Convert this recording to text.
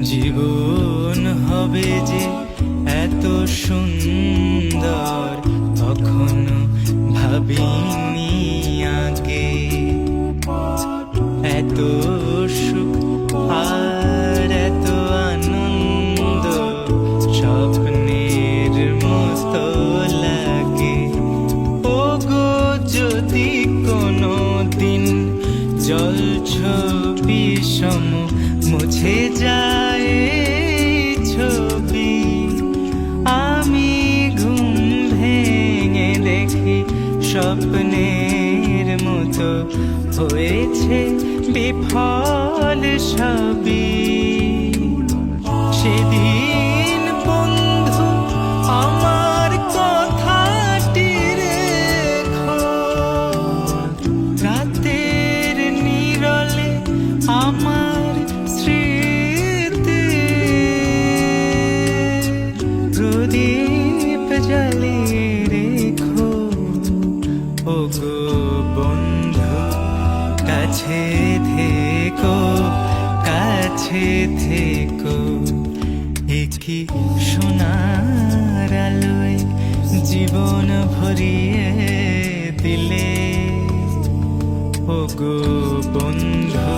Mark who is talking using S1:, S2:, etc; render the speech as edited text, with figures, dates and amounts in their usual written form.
S1: জীবন হবে যে এত সুন্দর কখনো ভাবিনি আগে। এত সুখ আর এত আনন্দ স্বপ্নের মতো লাগে। ওগো যদি কোনো দিন জল ছবি সম মুছে যায় ছবি, আমি ঘুম ভেঙে দেখি স্বপ্নের মতো হয়েছে বিফল সবই। সেদিন বন্ধু আমার কথাটি রেখো, রাতের নীরলে আমার স্মৃতি প্রদীপ জ্বালিয়ে রেখো। ওগো বন্ধু কাছে থেকো, কাছে থেকো, একই সোনার আলোয় জীবন ভরিয়ে দিলে। ওগো বন্ধু